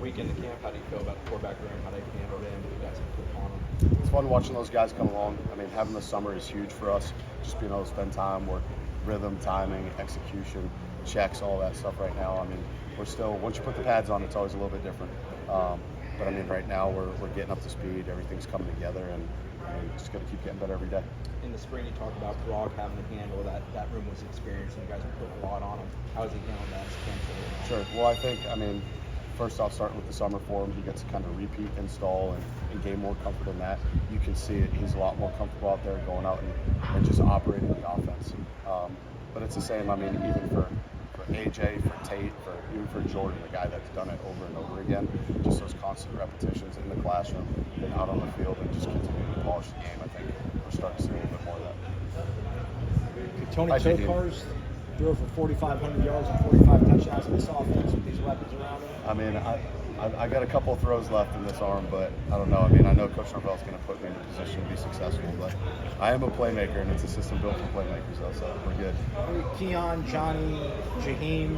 week into camp, how do you feel about the quarterback room? How they handled it and what you guys have put on them? It's fun watching those guys come along. I mean, having the summer is huge for us. Just being able to spend time with rhythm, timing, execution, checks, all that stuff right now. I mean, we're still, once you put the pads on, it's always a little bit different. But I mean, right now we're getting up to speed. Everything's coming together, and just got to keep getting better every day. In the spring, you talked about Brog having to handle that room was experienced, and you guys have put a lot on him. How has he handled that as a camp? Sure. Well, I think, first off, starting with the summer for him, he gets to kind of repeat install and gain more comfort in that. You can see it. He's a lot more comfortable out there going out and just operating the offense. But it's the same, even for AJ, for Tate, even for Jordan, the guy that's done it over and over again. Just those constant repetitions in the classroom and out on the field and just continuing to polish the game. I think we're starting to see a little bit more of that. Tony Tokarz threw for 4,500 yards and 45 touchdowns in this offense with these weapons around him. I got a couple of throws left in this arm, but I don't know. I know Coach Norvell's going to put me in a position to be successful, but I am a playmaker, and it's a system built for playmakers, though, so we're good. Keon, Johnny, Jaheim,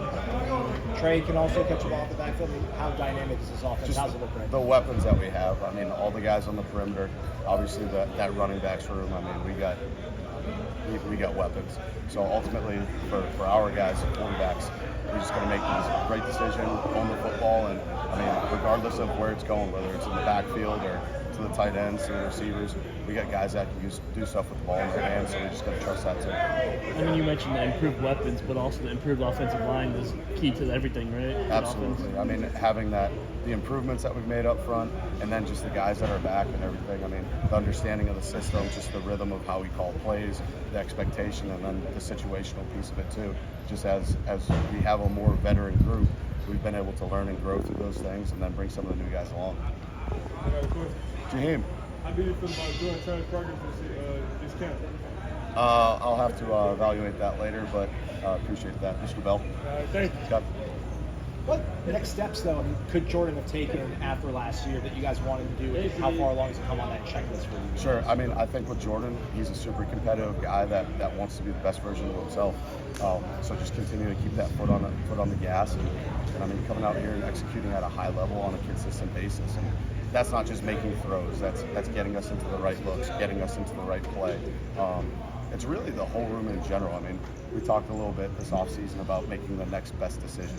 Trey can also catch a ball off the backfield. How dynamic is this offense? How's it look right now? The weapons that we have. All the guys on the perimeter. Obviously, that running backs room. We got weapons. So ultimately, for our guys, the quarterbacks, we're just going to make these great decisions on the football, and regardless of where it's going, whether it's in the backfield or to the tight ends, to the receivers, we got guys that can do stuff with the ball in their hands, so we just got to trust that too. You mentioned the improved weapons, but also the improved offensive line is key to everything, right? Absolutely. Having the improvements that we've made up front, and then just the guys that are back and everything. The understanding of the system, just the rhythm of how we call plays, the expectation, and then the situational piece of it too. Just as we have a more veteran group, we've been able to learn and grow through those things, and then bring some of the new guys along. I got a question. Jaheim. How do you feel about doing training progress this camp? I'll have to evaluate that later, but appreciate that. Mr. Bell. Thank you. Scott. What next steps, though, could Jordan have taken after last year that you guys wanted to do? How far along has it come on that checklist for you? Sure. I think with Jordan, he's a super competitive guy that wants to be the best version of himself. So just continue to keep that foot on the gas, and coming out here and executing at a high level on a consistent basis. And that's not just making throws. That's getting us into the right looks, getting us into the right play. It's really the whole room in general. We talked a little bit this offseason about making the next best decision.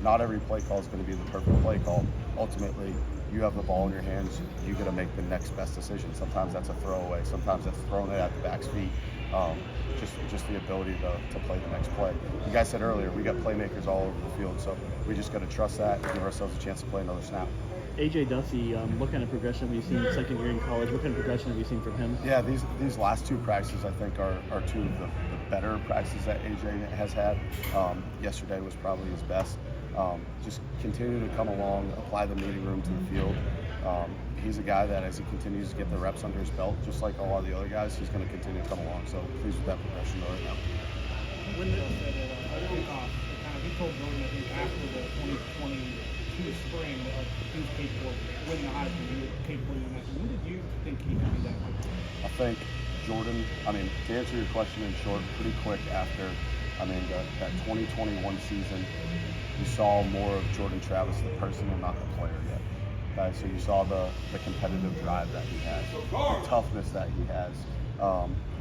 Not every play call is going to be the perfect play call. Ultimately, you have the ball in your hands. You got to make the next best decision. Sometimes that's a throwaway. Sometimes that's throwing it at the back's feet. Just the ability to play the next play. You guys said earlier, we got playmakers all over the field, so we just got to trust that and give ourselves a chance to play another snap. AJ Duffy, what kind of progression have you seen second year in college? What kind of progression have you seen from him? Yeah, these last two practices I think are two of the better practices that AJ has had. Yesterday was probably his best. Just continue to come along, apply the meeting room to the field. He's a guy that as he continues to get the reps under his belt, just like a lot of the other guys, he's going to continue to come along. So pleased with that progression right now. When he told Jordan that after the 2022 spring, he was capable of winning the Heisman. He was capable of doing that. When did you think he could be that way? I think Jordan, to answer your question in short, pretty quick after, that 2021 season, you saw more of Jordan Travis, the person and not the player yet. So you saw the competitive drive that he has, the toughness that he has,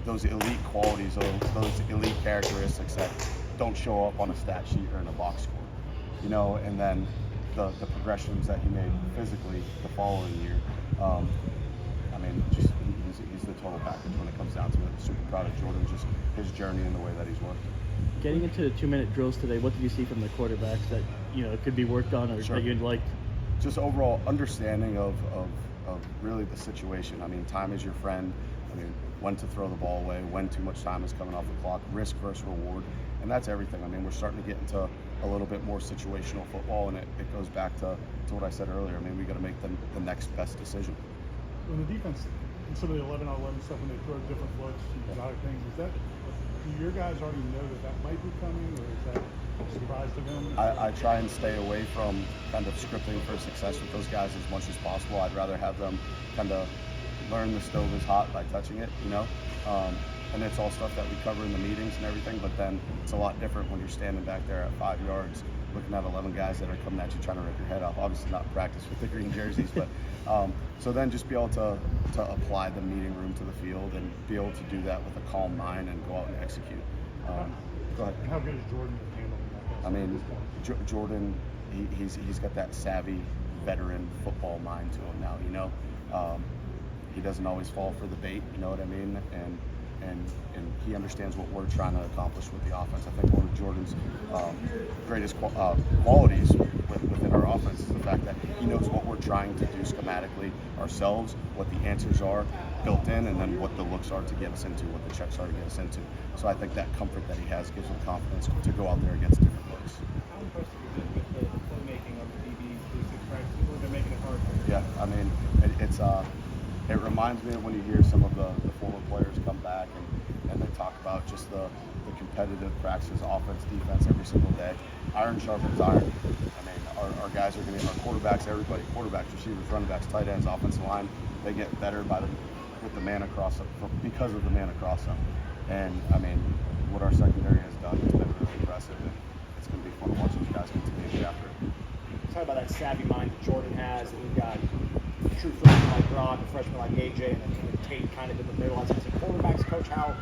those elite qualities, those elite characteristics that don't show up on a stat sheet or in a box score, and then the progressions that he made physically the following year. He's the total package when it comes down to it. Super proud of Jordan, just his journey and the way that he's worked. Getting into the 2-minute drills today, what did you see from the quarterbacks that could be worked on or that you'd like? Just overall understanding of really the situation. Time is your friend. When to throw the ball away, when too much time is coming off the clock, risk versus reward, and that's everything. We're starting to get into a little bit more situational football, and it goes back to what I said earlier. We got to make the next best decision. When the defense, in some of the 11-on-11 stuff, when they throw different looks, exotic things, do your guys already know that might be coming, or is that a surprise to them? I try and stay away from kind of scripting for success with those guys as much as possible. I'd rather have them kind of learn the stove is hot by touching it, and it's all stuff that we cover in the meetings and everything, but then it's a lot different when you're standing back there at 5 yards looking at 11 guys that are coming at you trying to rip your head off. Obviously not practice with the green jerseys, but so then just be able to apply the meeting room to the field and be able to do that with a calm mind and go out and execute. Go ahead. How good is Jordan at handling that? I mean, Jordan, he's got that savvy veteran football mind to him now. You know, he doesn't always fall for the bait. You know what I mean? And he understands what we're trying to accomplish with the offense. I think one of Jordan's greatest qualities within our offense is the fact that he knows what we're trying to do schematically ourselves, what the answers are built in, and then what the looks are to get us into, what the checks are to get us into. So I think that comfort that he has gives him confidence to go out there against different looks. How impressed have you been with the playmaking of the DBs, these six practices? People have been making it hard for you. Yeah, I mean, it reminds me of when you hear some of the former players come back and they talk about just the competitive practices, offense, defense, every single day. Iron sharpens iron. I mean, our guys are going to, our quarterbacks, everybody, quarterbacks, receivers, running backs, tight ends, offensive line, they get better with the man across them, because of the man across them. And I mean, what our secondary has done has been really impressive, and it's going to be fun to watch those guys continue to get after it. Talk about that savvy mind that Jordan has, and you've got true freshmen like Brock and freshmen like AJ, and then Tate kind of in the middle. As a quarterbacks coach, how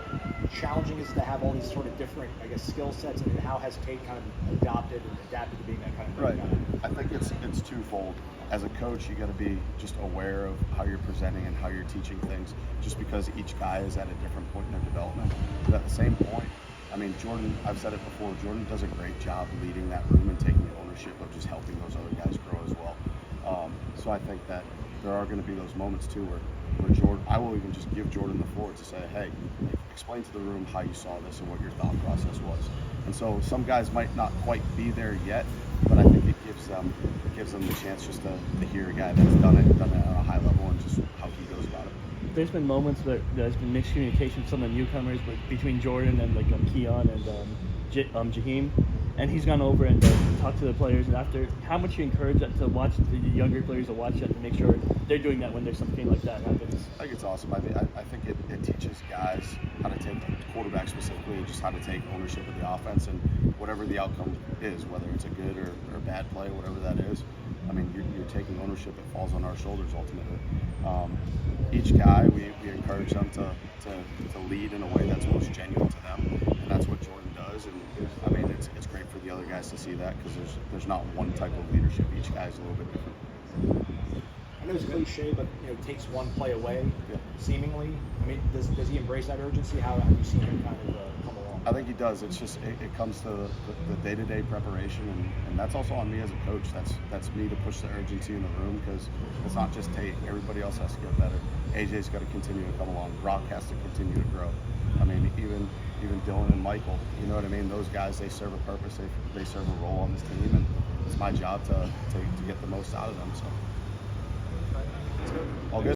challenging is it to have all these sort of different, I guess, skill sets, and how has Tate kind of adapted to being that kind of Right. guy? I think it's twofold. As a coach, you got to be just aware of how you're presenting and how you're teaching things, just because each guy is at a different point in their development. But at the same point, I mean, Jordan, I've said it before, Jordan does a great job leading that room and taking ownership of just helping those other guys grow as well. So I think that there are going to be those moments too where Jordan, I will even just give Jordan the floor to say, hey, explain to the room how you saw this and what your thought process was. And so some guys might not quite be there yet, but I think it gives them the chance just to hear a guy that's done it at a high level and just how he goes about it. There's been moments where there's been mixed communication with some of the newcomers, between Jordan and like Keon and Jaheim, and he's gone over and talked to the players. And after, how much you encourage that to watch the younger players to watch that to make sure they're doing that when there's something like that happens. I think it's awesome. I think it teaches guys how to take, quarterbacks specifically, just how to take ownership of the offense and whatever the outcome is, whether it's a good or bad play, whatever that is. I mean, you're taking ownership. It falls on our shoulders ultimately. Each guy, we encourage them to lead in a way that's most genuine to them, and that's what Jordan does. And I mean, it's great for the other guys to see that, because there's not one type of leadership. Each guy is a little bit different. I know it's cliche, but it takes one play away, seemingly. I mean, does he embrace that urgency? How have you seen him kind of come along? I think he does. It's just it comes to the day-to-day preparation, and that's also on me as a coach. That's me to push the urgency in the room, because it's not just Tate. Everybody else has to get better. AJ's got to continue to come along. Brock has to continue to grow. I mean, even Dylan and Michael. You know what I mean? Those guys, they serve a purpose. They serve a role on this team, and it's my job to get the most out of them. So all good.